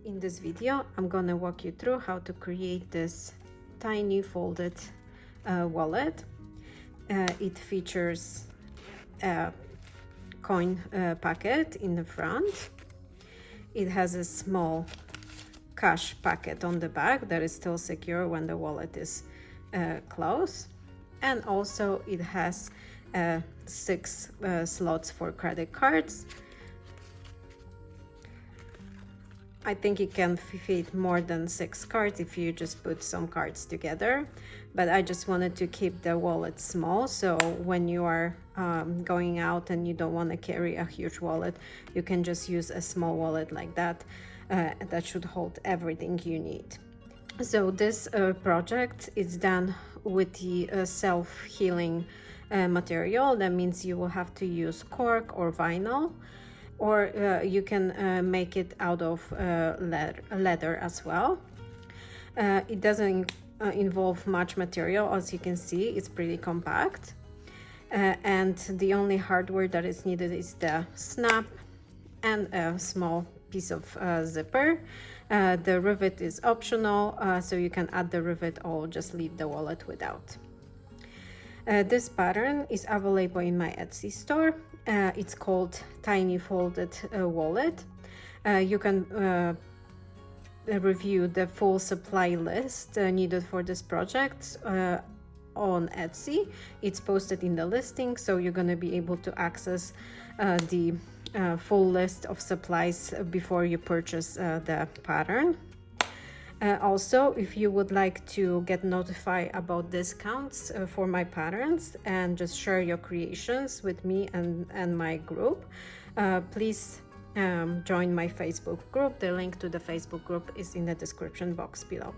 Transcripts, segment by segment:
In this video, I'm gonna walk you through how to create this tiny folded wallet. It features a coin packet in the front. It has a small cash packet on the back that is still secure when the wallet is closed. And also it has 6 slots for credit cards. I think it can fit more than 6 cards if you just put some cards together, but I just wanted to keep the wallet small, so when you are going out and you don't want to carry a huge wallet, you can just use a small wallet like that. That should hold everything you need. So this project is done with the self-healing material. That means you will have to use cork or vinyl, or you can make it out of leather as well. It doesn't involve much material. As you can see, it's pretty compact, and the only hardware that is needed is the snap and a small piece of zipper. The rivet is optional, so you can add the rivet or just leave the wallet without. This pattern is available in my Etsy store. It's called Tiny Folded Wallet. You can review the full supply list needed for this project on Etsy. It's posted in the listing, so you're going to be able to access the full list of supplies before you purchase the pattern. Also, if you would like to get notified about discounts for my patterns and just share your creations with me and my group, please join my Facebook group. The link to the Facebook group is in the description box below.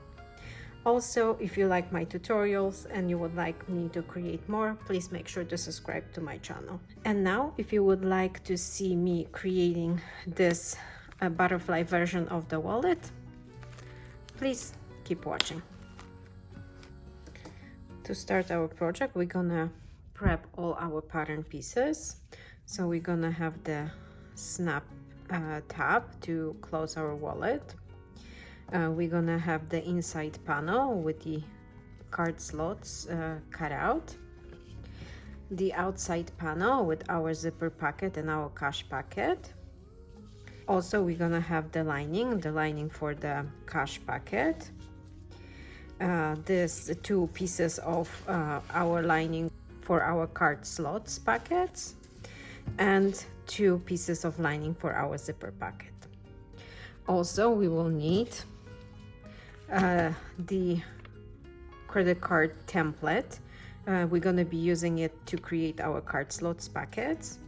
Also, if you like my tutorials and you would like me to create more, please make sure to subscribe to my channel. And now, if you would like to see me creating this butterfly version of the wallet, please keep watching. To start our project, we're gonna prep all our pattern pieces. So we're gonna have the snap tab to close our wallet. We're gonna have the inside panel with the card slots cut out. The outside panel with our zipper packet and our cash packet. Also, we're gonna have the lining for the cash packet. This 2 pieces of our lining for our card slots packets, and 2 pieces of lining for our zipper packet. Also, we will need the credit card template. We're gonna be using it to create our card slots packets.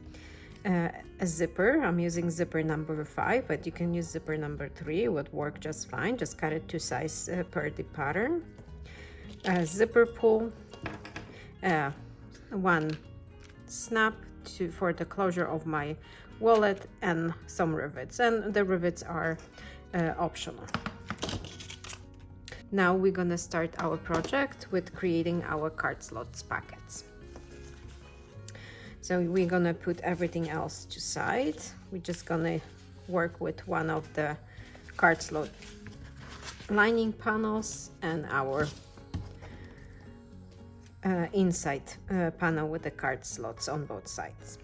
A zipper, I'm using zipper number 5, but you can use zipper number 3, it would work just fine. Just cut it to size per the pattern. A zipper pull, 1 snap for the closure of my wallet, and some rivets, and the rivets are optional. Now we're gonna start our project with creating our card slots packets. So we're gonna put everything else to side. We're just gonna work with one of the card slot lining panels and our inside panel with the card slots on both sides.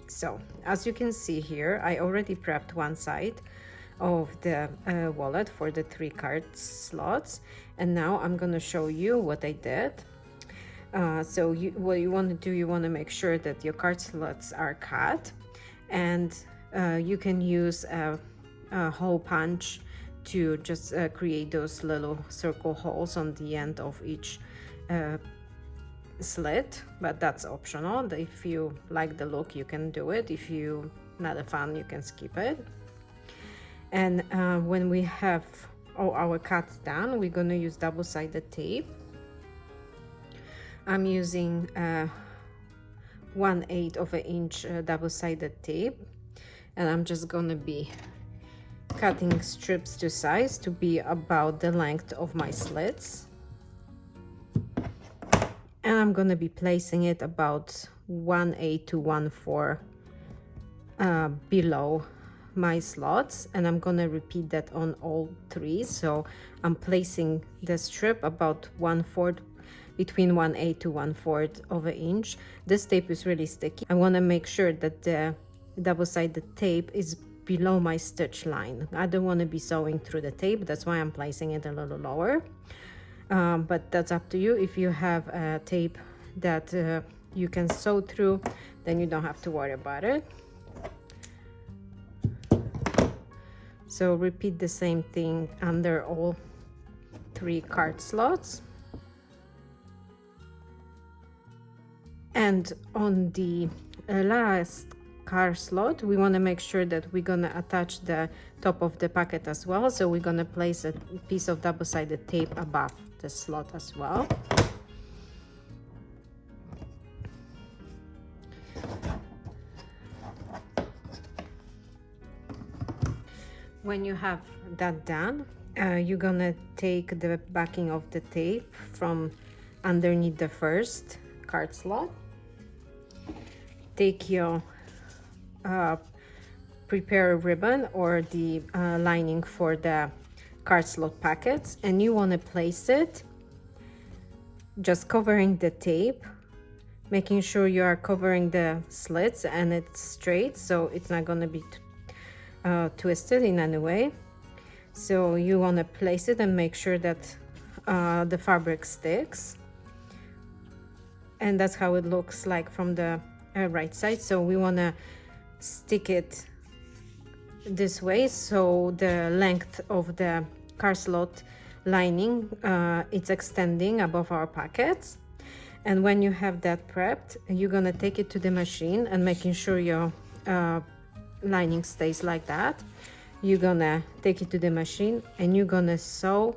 So as you can see here, I already prepped one side of the wallet for the 3 card slots, and now I'm gonna show you what I did. So what you want to do, you want to make sure that your card slots are cut, and you can use a hole punch to just create those little circle holes on the end of each slit, but that's optional. If you like the look, you can do it. If you're not a fan, you can skip it. And when we have all our cuts done, we're going to use double-sided tape. I'm using 1/8 of an inch double-sided tape, and I'm just gonna be cutting strips to size to be about the length of my slits, and I'm gonna be placing it about 1/8 to 1/4 below my slots, and I'm gonna repeat that on all three. So I'm placing the strip about 1/4, between 1/8 to 1/4 of an inch. This tape is really sticky. I want to make sure that the double-sided tape is below my stitch line. I don't want to be sewing through the tape, that's why I'm placing it a little lower. But that's up to you. If you have a tape that you can sew through, then you don't have to worry about it. So repeat the same thing under all three card slots. And on the last card slot, we want to make sure that we're going to attach the top of the packet as well. So we're going to place a piece of double-sided tape above the slot as well. When you have that done, you're going to take the backing of the tape from underneath the first card slot. Take your prepare ribbon or the lining for the card slot packets, and you want to place it just covering the tape, making sure you are covering the slits and it's straight, so it's not going to be twisted in any way. So you want to place it and make sure that the fabric sticks, and that's how it looks like from the right side. So we want to stick it this way, so the length of the card slot lining it's extending above our packets. And when you have that prepped, you're gonna take it to the machine and making sure your lining stays like that. You're gonna take it to the machine and you're gonna sew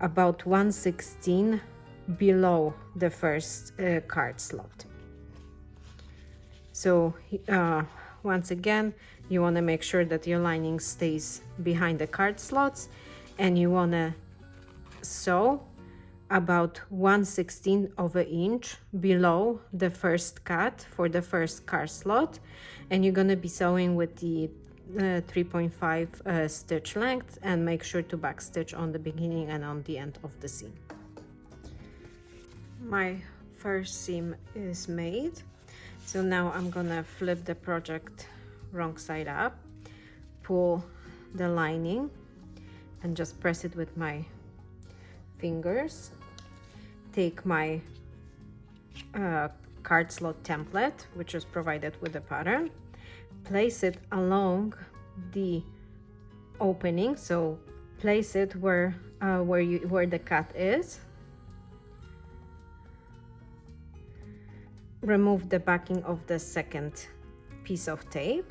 about 1/16 below the first card slot. So once again, you want to make sure that your lining stays behind the card slots, and you want to sew about 1/16 of an inch below the first cut for the first card slot, and you're going to be sewing with the 3.5 stitch length, and make sure to back stitch on the beginning and on the end of the seam. My first seam is made, so now I'm gonna flip the project wrong side up, pull the lining and just press it with my fingers. Take my card slot template, which was provided with the pattern, place it along the opening, so place it where the cut is. Remove the backing of the second piece of tape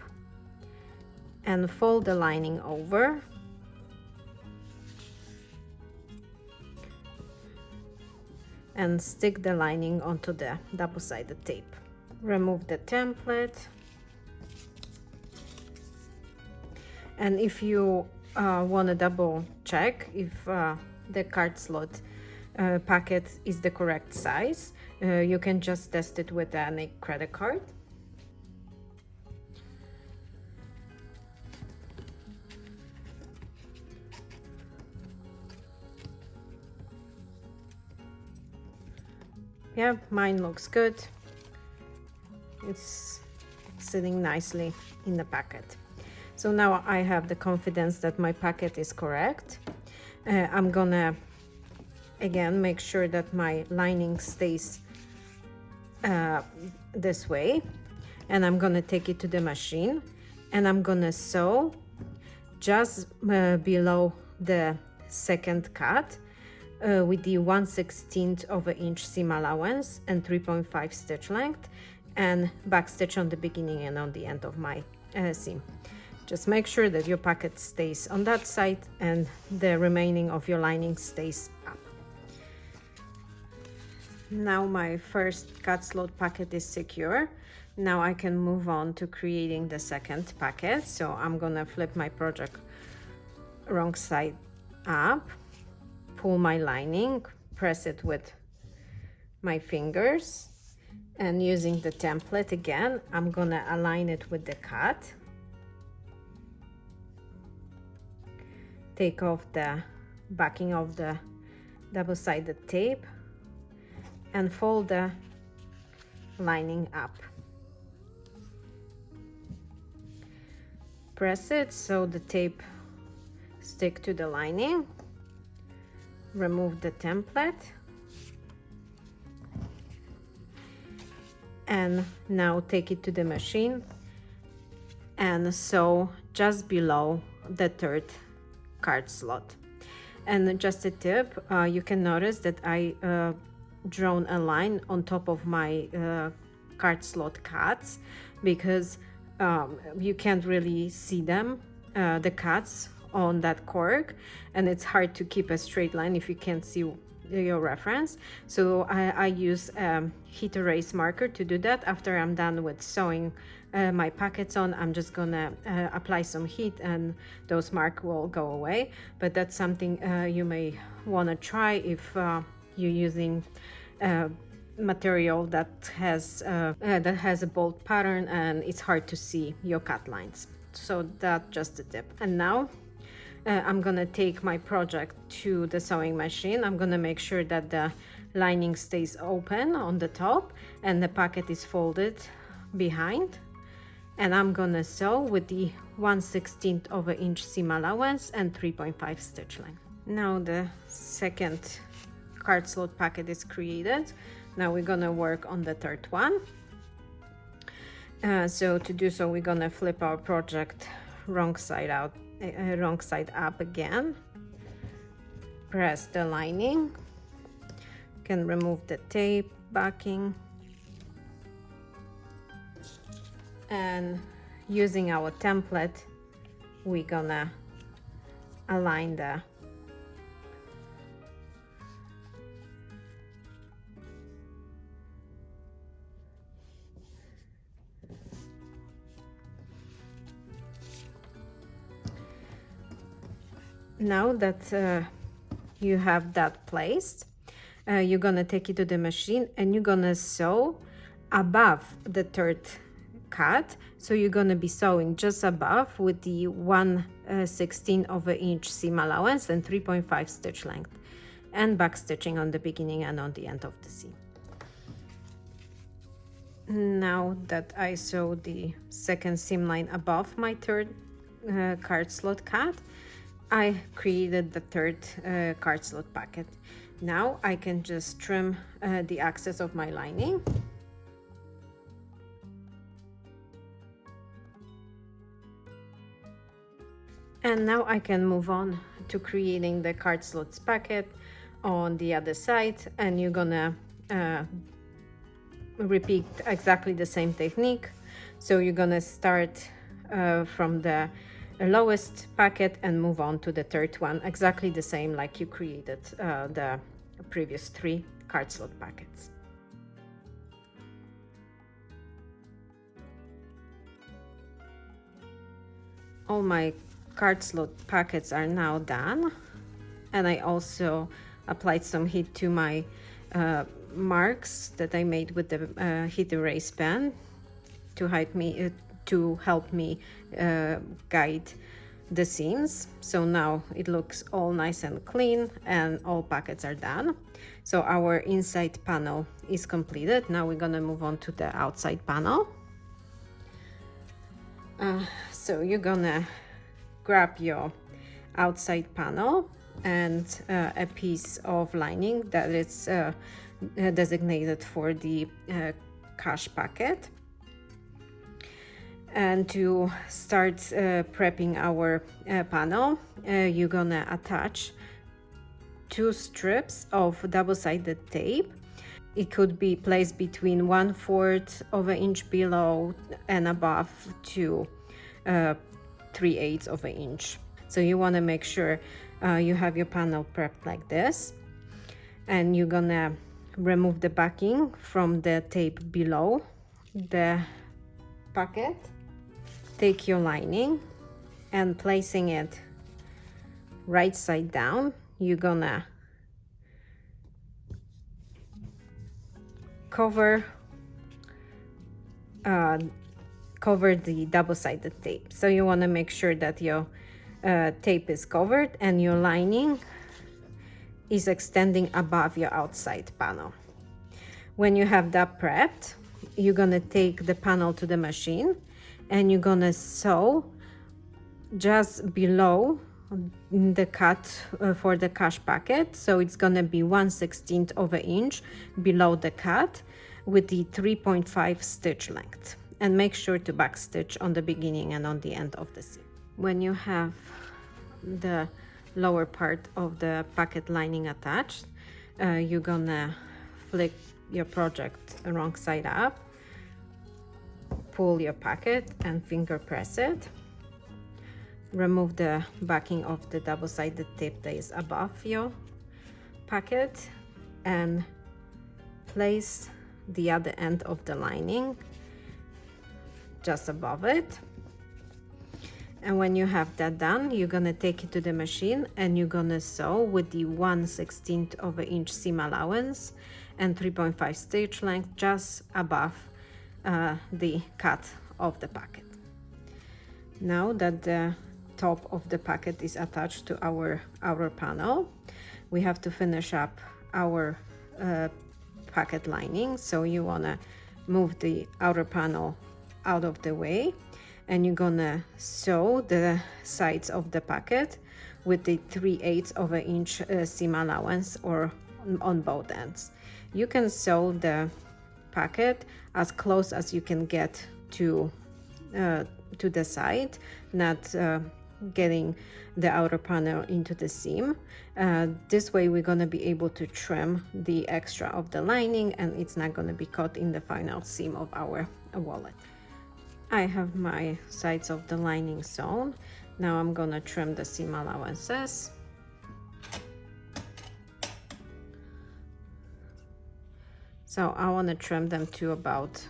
and fold the lining over. And stick the lining onto the double-sided tape. Remove the template. And if you want to double check if the card slot packet is the correct size, you can just test it with a credit card. Yeah, mine looks good. It's sitting nicely in the packet. So now I have the confidence that my packet is correct. I'm gonna again make sure that my lining stays this way, and I'm gonna take it to the machine and I'm gonna sew just below the second cut with the 1/16 of an inch seam allowance and 3.5 stitch length, and back stitch on the beginning and on the end of my seam. Just make sure that your packet stays on that side and the remaining of your lining stays up. Now my first cut slot packet is secure. Now I can move on to creating the second packet. So I'm gonna flip my project wrong side up, pull my lining, press it with my fingers, and using the template again, I'm gonna align it with the cut. take off the backing of the double-sided tape and fold the lining up. Press it so the tape stick to the lining. Remove the template. And now take it to the machine and sew just below the third card slot. And just a tip, you can notice that I drawn a line on top of my card slot cuts, because you can't really see them, the cuts on that cork, and it's hard to keep a straight line if you can't see your reference. So I use heat erase marker to do that. After I'm done with sewing my packets on, I'm just gonna apply some heat and those marks will go away. But that's something you may want to try if you're using material that has a bold pattern and it's hard to see your cut lines. So that's just a tip. And now I'm gonna take my project to the sewing machine. I'm gonna make sure that the lining stays open on the top and the pocket is folded behind. And I'm gonna sew with the 1/16 of an inch seam allowance and 3.5 stitch length. Now the second card slot pocket is created. Now we're gonna work on the third one. So to do so, we're gonna flip our project wrong side out, wrong side up again. Press the lining. You can remove the tape backing. And using our template, we're gonna align the now that you have that placed, you're gonna take it to the machine and you're gonna sew above the third cut. So you're gonna be sewing just above with the 1/16 of an inch seam allowance and 3.5 stitch length, and back stitching on the beginning and on the end of the seam. Now that I sew the second seam line above my third card slot cut, I created the third card slot pocket. Now I can just trim the excess of my lining. And now I can move on to creating the card slots pocket on the other side, and you're gonna repeat exactly the same technique. So you're gonna start from the lowest pocket and move on to the third one, exactly the same like you created the previous 3 card slot pockets. All my card slot pockets are now done, and I also applied some heat to my marks that I made with the heat erase pen to help me guide the seams. So now it looks all nice and clean and all pockets are done. So our inside panel is completed. Now we're gonna move on to the outside panel. So you're gonna grab your outside panel and a piece of lining that is designated for the cash pocket. And to start prepping our panel, you're gonna attach 2 strips of double-sided tape. It could be placed between 1/4 of an inch below and above to 3/8 of an inch. So you want to make sure you have your panel prepped like this, and you're gonna remove the backing from the tape below the pocket. Take your lining and placing it right side down, you're gonna cover the double-sided tape. So you want to make sure that your tape is covered and your lining is extending above your outside panel. When you have that prepped, you're gonna take the panel to the machine and you're gonna sew just below the cut for the cash packet. So it's gonna be 1/16 of an inch below the cut with the 3.5 stitch length, and make sure to back stitch on the beginning and on the end of the seam. When you have the lower part of the packet lining attached, you're gonna flick your project wrong side up, pull your packet and finger press it. Remove the backing of the double-sided tape that is above your packet and place the other end of the lining just above it. And when you have that done, you're gonna take it to the machine and you're gonna sew with the 1/16 of an inch seam allowance and 3.5 stitch length just above the cut of the packet. Now that the top of the packet is attached to our outer panel, we have to finish up our packet lining. So you want to move the outer panel out of the way and you're gonna sew the sides of the packet with the 3/8 of an inch seam allowance or on both ends. You can sew the packet as close as you can get to the side, not getting the outer panel into the seam. This way we're going to be able to trim the extra of the lining and it's not going to be caught in the final seam of our wallet. I have my sides of the lining sewn. Now I'm going to trim the seam allowances. So I want to trim them to about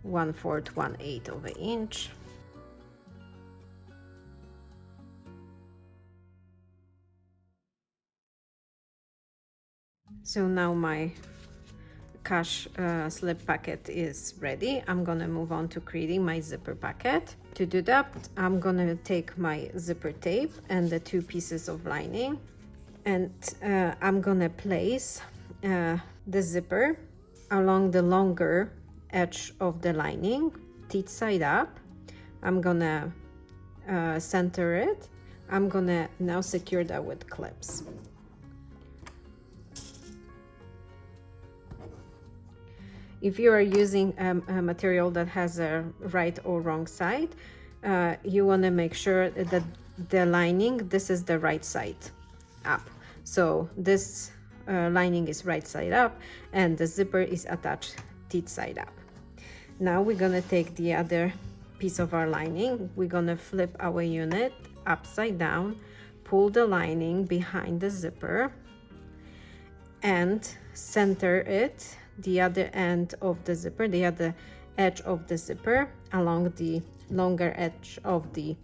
1/4, 1/8 of an inch. So now my cash slip packet is ready. I'm gonna move on to creating my zipper packet. To do that, I'm gonna take my zipper tape and the 2 pieces of lining, and I'm gonna place the zipper along the longer edge of the lining, teeth side up. I'm gonna center it. I'm gonna now secure that with clips. If you are using a material that has a right or wrong side, you want to make sure that the lining, this is the right side up. So this lining is right side up and the zipper is attached teeth side up. Now we're going to take the other piece of our lining. We're going to flip our unit upside down, pull the lining behind the zipper and center it, the other end of the zipper, the other edge of the zipper along the longer edge of the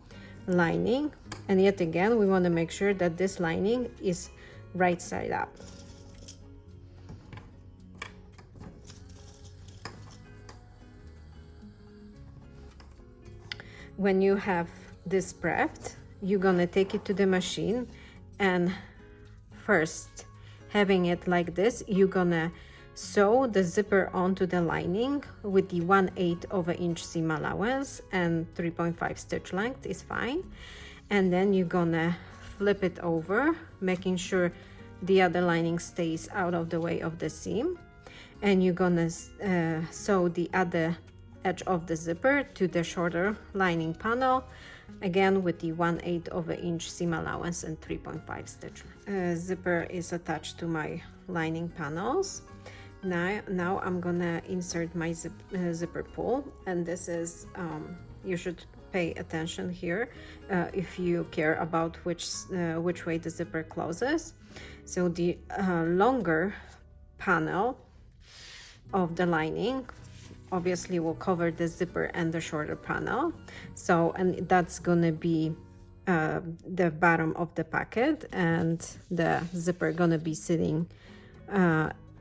lining. And yet again, we want to make sure that this lining is right side up. When you have this prepped, you're gonna take it to the machine, and first, having it like this, you're gonna sew the zipper onto the lining with the 1/8 of an inch seam allowance and 3.5 stitch length is fine. And then you're gonna flip it over, making sure the other lining stays out of the way of the seam. And you're gonna sew the other edge of the zipper to the shorter lining panel, again with the 1/8 of an inch seam allowance and 3.5 stitch. Zipper is attached to my lining panels. Now I'm gonna insert my zipper pull, and this is you should pay attention here if you care about which way the zipper closes. So the longer panel of the lining obviously will cover the zipper and the shorter panel. So, and that's gonna be the bottom of the packet, and the zipper gonna be sitting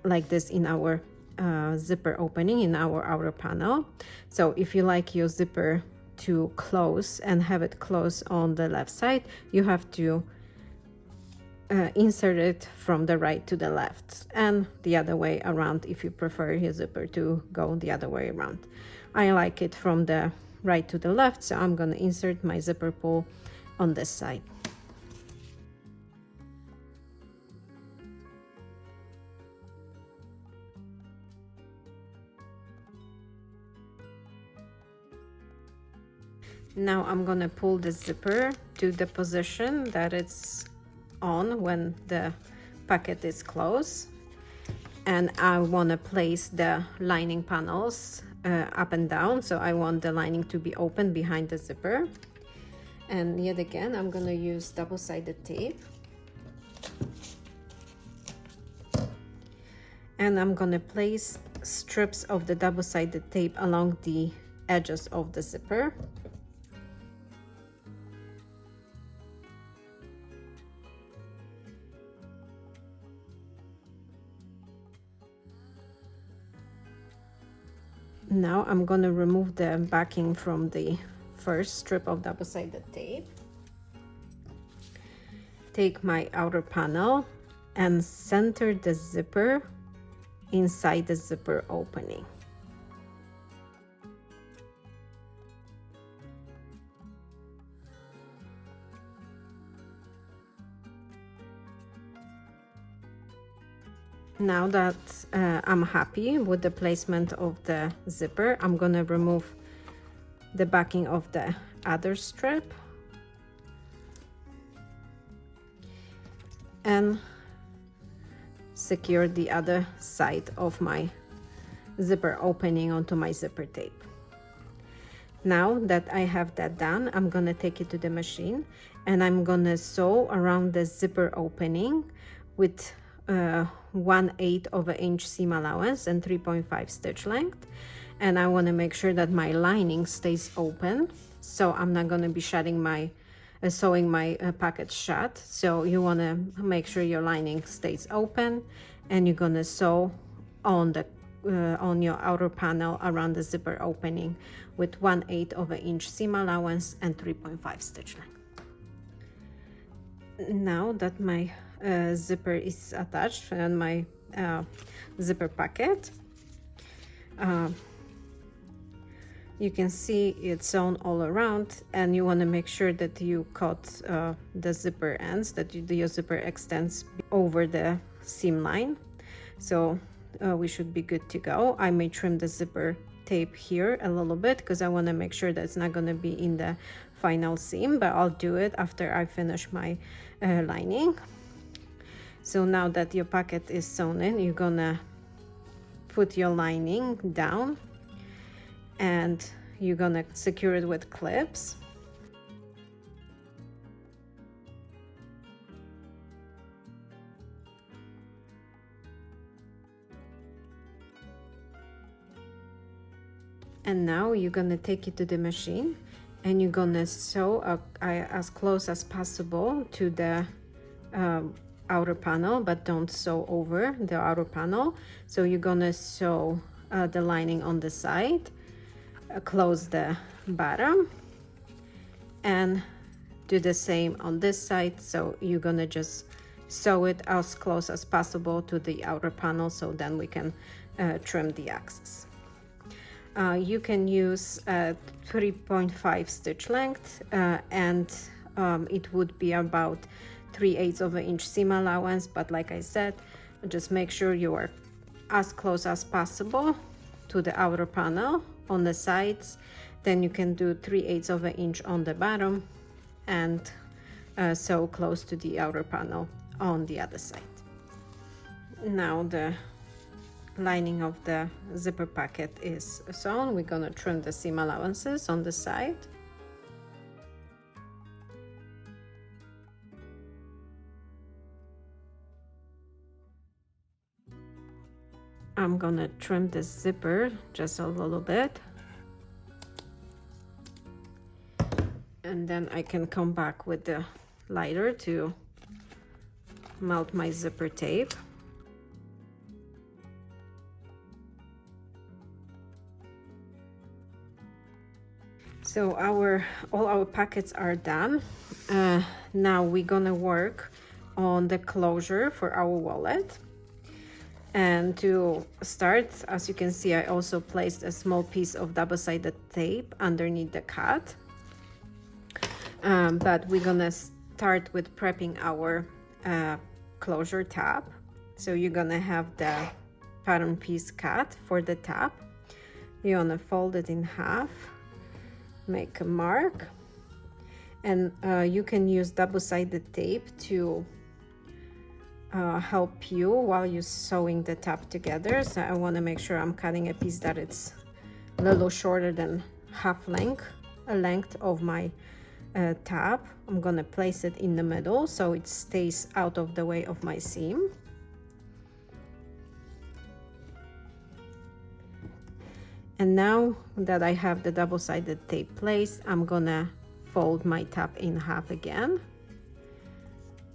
like this in our zipper opening in our outer panel. So if you like your zipper to close and have it close on the left side, you have to insert it from the right to the left, and the other way around if you prefer your zipper to go the other way around. I like it from the right to the left, so I'm going to insert my zipper pull on this side. Now I'm going to pull the zipper to the position that it's on when the pocket is closed, and I want to place the lining panels up and down, so I want the lining to be open behind the zipper. And yet again, I'm going to use double-sided tape, and I'm going to place strips of the double-sided tape along the edges of the zipper. Now I'm going to remove the backing from the first strip of double-sided tape. Take my outer panel and center the zipper inside the zipper opening. Now that I'm happy with the placement of the zipper, I'm going to remove the backing of the other strip and secure the other side of my zipper opening onto my zipper tape. Now that I have that done, I'm going to take it to the machine and I'm going to sew around the zipper opening with 1/8 of an inch seam allowance and 3.5 stitch length, and I want to make sure that my lining stays open, so I'm not going to be shutting my sewing my pocket shut. So you want to make sure your lining stays open, and you're going to sew on the on your outer panel around the zipper opening with 1/8 of an inch seam allowance and 3.5 stitch length. Now that my zipper is attached and my zipper pocket, you can see it's sewn all around, and you want to make sure that you cut the zipper ends, that your zipper extends over the seam line. So we should be good to go. I may trim the zipper tape here a little bit because I want to make sure that it's not going to be in the final seam, but I'll do it after I finish my lining. So now that your pocket is sewn in, you're gonna put your lining down and you're gonna secure it with clips. And now you're gonna take it to the machine and you're gonna sew as close as possible to the outer panel, but don't sew over the outer panel. So you're gonna sew the lining on the side, close the bottom, and do the same on this side. So you're gonna just sew it as close as possible to the outer panel, so then we can trim the excess. You can use 3.5 stitch length, and it would be about 3/8 of an inch seam allowance, but like I said, just make sure you are as close as possible to the outer panel on the sides. Then you can do 3/8 of an inch on the bottom and sew close to the outer panel on the other side. Now the lining of the zipper pocket is sewn. We're gonna trim the seam allowances on the side. I'm gonna trim the zipper just a little bit, and then I can come back with the lighter to melt my zipper tape. So all our pockets are done. Now we're gonna work on the closure for our wallet. And to start, as you can see, I also placed a small piece of double-sided tape underneath the cut. But we're gonna start with prepping our closure tab. So you're gonna have the pattern piece cut for the tab. You're gonna fold it in half, make a mark, and you can use double-sided tape to help you while you're sewing the tab together. So I want to make sure I'm cutting a piece that it's a little shorter than half length of my tab. I'm gonna place it in the middle so it stays out of the way of my seam. And now that I have the double-sided tape placed, I'm gonna fold my tab in half again.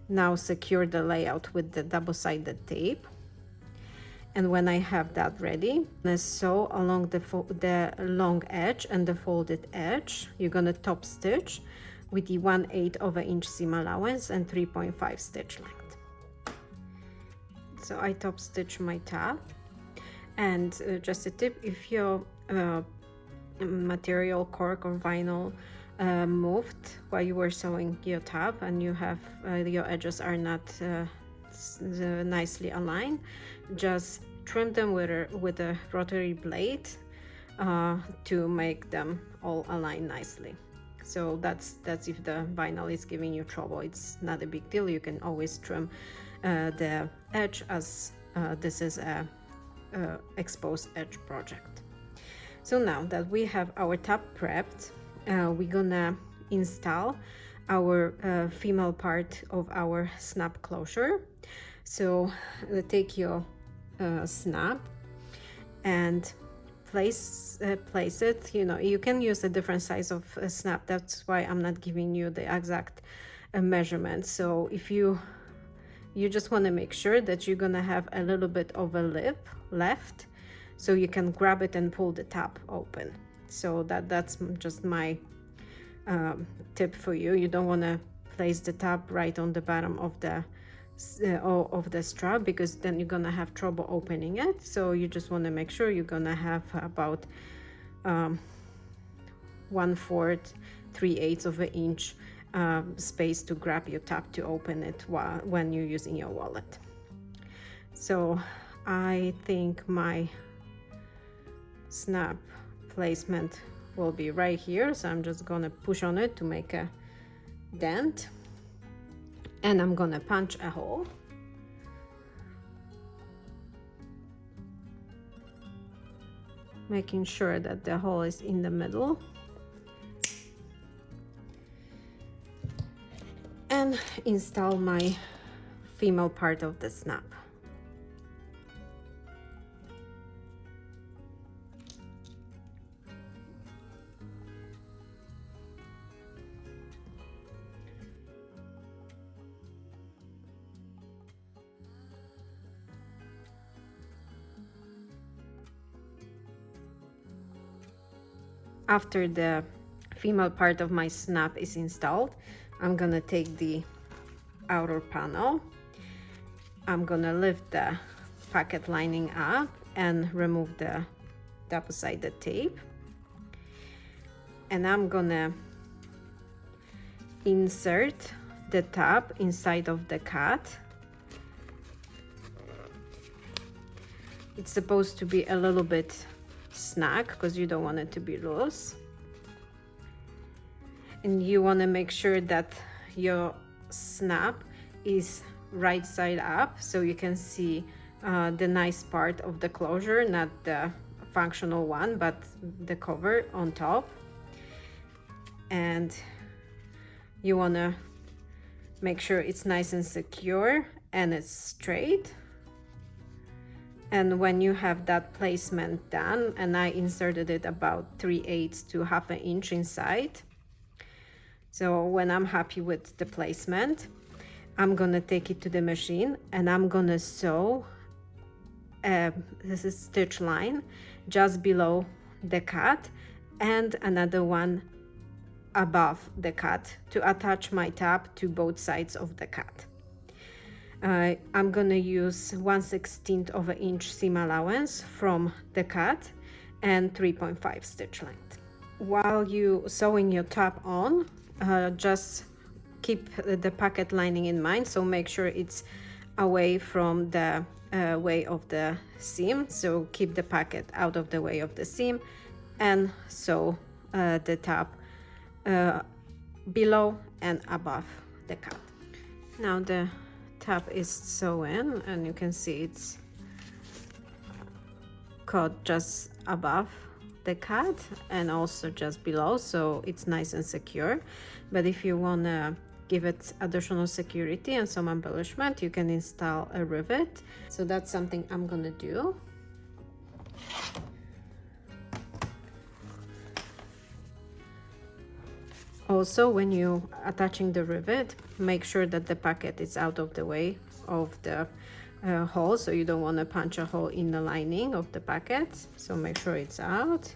Now secure the layout with the double-sided tape. And when I have that ready, I'm gonna sew along the long edge and the folded edge. You're gonna top stitch with the 1/8 of an inch seam allowance and 3.5 stitch length. So I top stitch my tab. And just a tip, if your material, cork or vinyl moved while you were sewing your tab and you have your edges are not nicely aligned, just trim them with a rotary blade to make them all align nicely. So that's if the vinyl is giving you trouble. It's not a big deal. You can always trim the edge, as this is a exposed edge project. So now that we have our tab prepped, we're gonna install our female part of our snap closure. So take your snap and place it. You know, you can use a different size of snap. That's why I'm not giving you the exact measurement. So if you just want to make sure that you're gonna have a little bit of a lip left, so you can grab it and pull the tab open. So that's just my tip for you. You don't want to place the tab right on the bottom of the strap, because then you're gonna have trouble opening it. So you just want to make sure you're gonna have about 1/4, 3/8 of an inch space to grab your tab to open it when you're using your wallet. So I think my snap placement will be right here, so I'm just gonna push on it to make a dent, and I'm gonna punch a hole. Making sure that the hole is in the middle, and install my female part of the snap. After the female part of my snap is installed, I'm gonna take the outer panel. I'm gonna lift the pocket lining up and remove the double-sided tape. And I'm gonna insert the tab inside of the cut. It's supposed to be a little bit snug because you don't want it to be loose, and you want to make sure that your snap is right side up so you can see the nice part of the closure, not the functional one but the cover on top. And you want to make sure it's nice and secure and it's straight. And when you have that placement done, and I inserted it about 3/8 to 1/2 inch inside, so when I'm happy with the placement, I'm gonna take it to the machine and I'm gonna sew this is stitch line just below the cut and another one above the cut to attach my tab to both sides of the cut. I'm gonna use 1/16 of an inch seam allowance from the cut and 3.5 stitch length. While you sewing your top on, just keep the pocket lining in mind, so make sure it's away from the way of the seam, so keep the pocket out of the way of the seam and sew the top below and above the cut. Now the top is sewn and you can see it's cut just above the cut and also just below, so it's nice and secure. But if you want to give it additional security and some embellishment, you can install a rivet. So that's something I'm gonna do. Also, when you attaching the rivet, make sure that the pocket is out of the way of the hole, so you don't want to punch a hole in the lining of the pocket, so make sure it's out.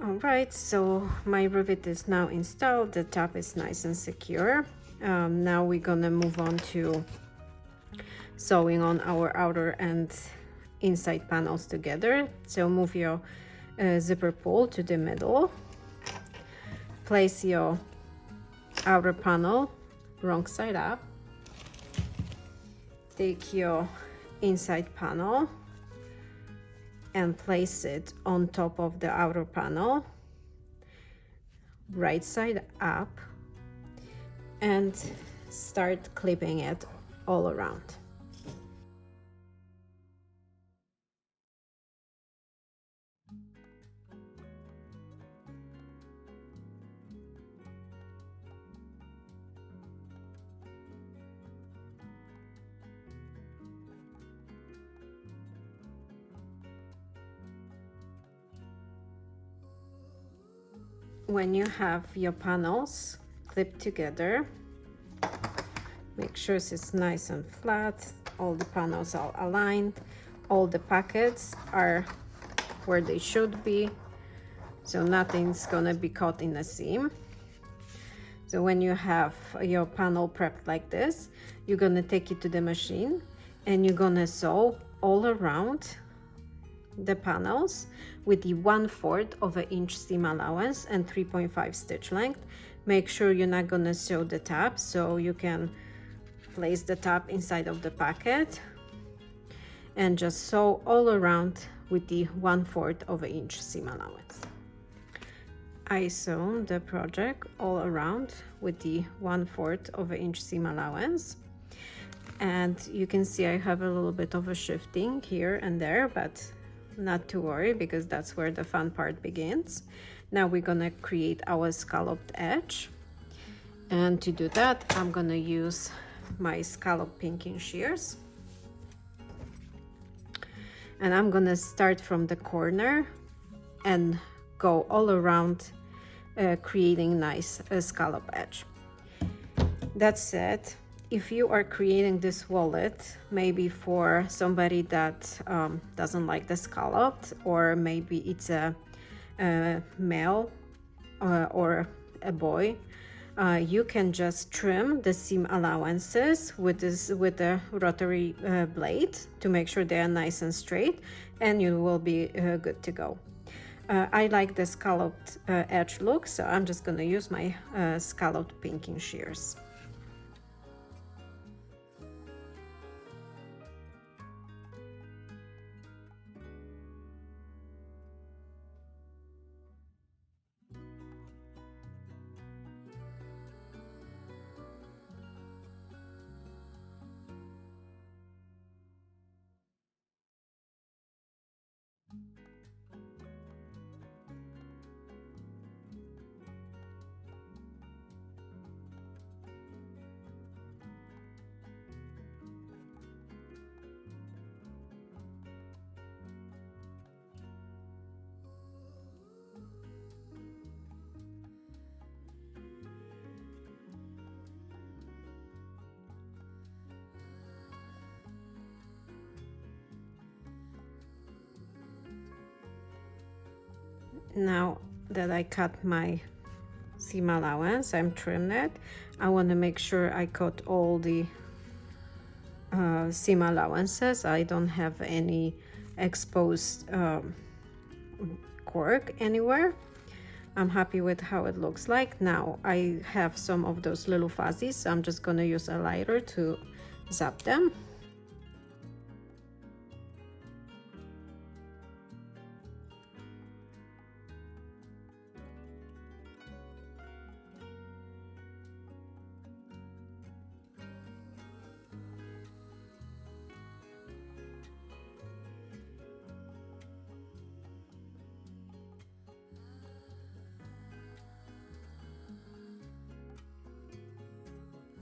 All right, so my rivet is now installed. The top is nice and secure. Now we're gonna move on to sewing on our outer and inside panels together. So move your zipper pull to the middle. Place your outer panel wrong side up. Take your inside panel and place it on top of the outer panel, right side up, and start clipping it all around. When you have your panels clipped together, make sure it's nice and flat, all the panels are aligned, all the pockets are where they should be, so nothing's gonna be caught in the seam. So when you have your panel prepped like this, you're gonna take it to the machine and you're gonna sew all around the panels with the 1/4 of an inch seam allowance and 3.5 stitch length. Make sure you're not gonna sew the top, so you can place the top inside of the pocket and just sew all around with the 1/4 of an inch seam allowance. I sew the project all around with the 1/4 of an inch seam allowance, and you can see I have a little bit of a shifting here and there, but not to worry because that's where the fun part begins. Now we're gonna create our scalloped edge, and to do that I'm gonna use my scallop pinking shears, and I'm gonna start from the corner and go all around, creating nice scallop edge. That said, if you are creating this wallet, maybe for somebody that doesn't like the scalloped, or maybe it's a male or a boy, you can just trim the seam allowances with a rotary blade to make sure they are nice and straight, and you will be good to go. I like the scalloped edge look, so I'm just gonna use my scalloped pinking shears. Now that I cut my seam allowance, I'm trimmed it. I want to make sure I cut all the seam allowances. I don't have any exposed cork anywhere. I'm happy with how it looks like. Now I have some of those little fuzzies, so I'm just going to use a lighter to zap them.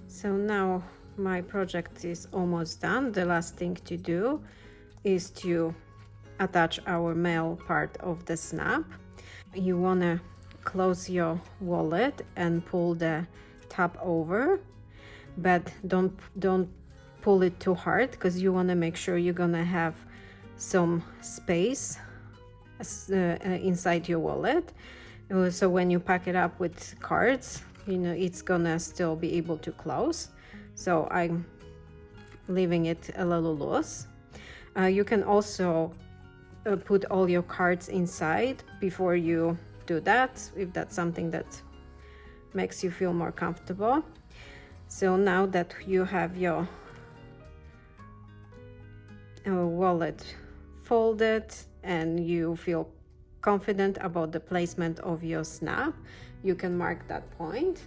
So now my project is almost done. The last thing to do is to attach our male part of the snap. You want to close your wallet and pull the top over, but don't pull it too hard, because you want to make sure you're gonna have some space inside your wallet, so when you pack it up with cards, you know, it's gonna still be able to close. So I'm leaving it a little loose. You can also put all your cards inside before you do that, if that's something that makes you feel more comfortable. So now that you have your wallet folded and you feel confident about the placement of your snap, you can mark that point.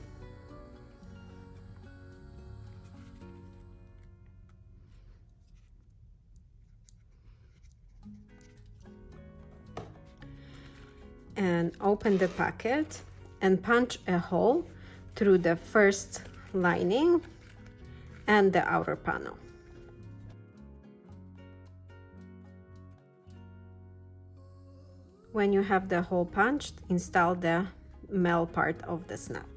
And open the packet and punch a hole through the first lining and the outer panel. When you have the hole punched, install the male part of the snap.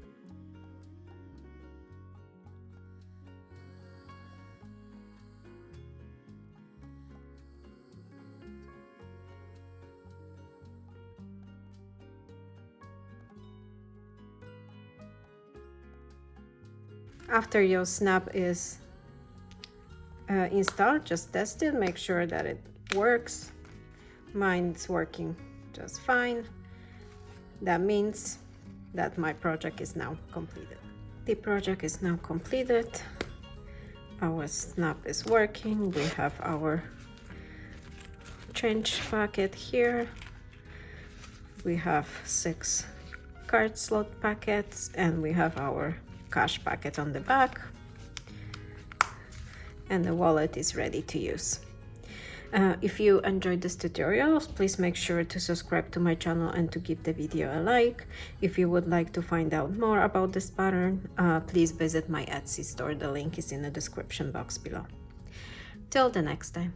After your snap is installed, just test it, make sure that it works. Mine's working just fine. That means that my project is now completed. The project is now completed. Our snap is working. We have our change packet here. We have 6 card slot packets, and we have our cash packet on the back, and the wallet is ready to use. If you enjoyed this tutorial, please make sure to subscribe to my channel and to give the video a like. If you would like to find out more about this pattern, please visit my Etsy store. The link is in the description box below. Till the next time.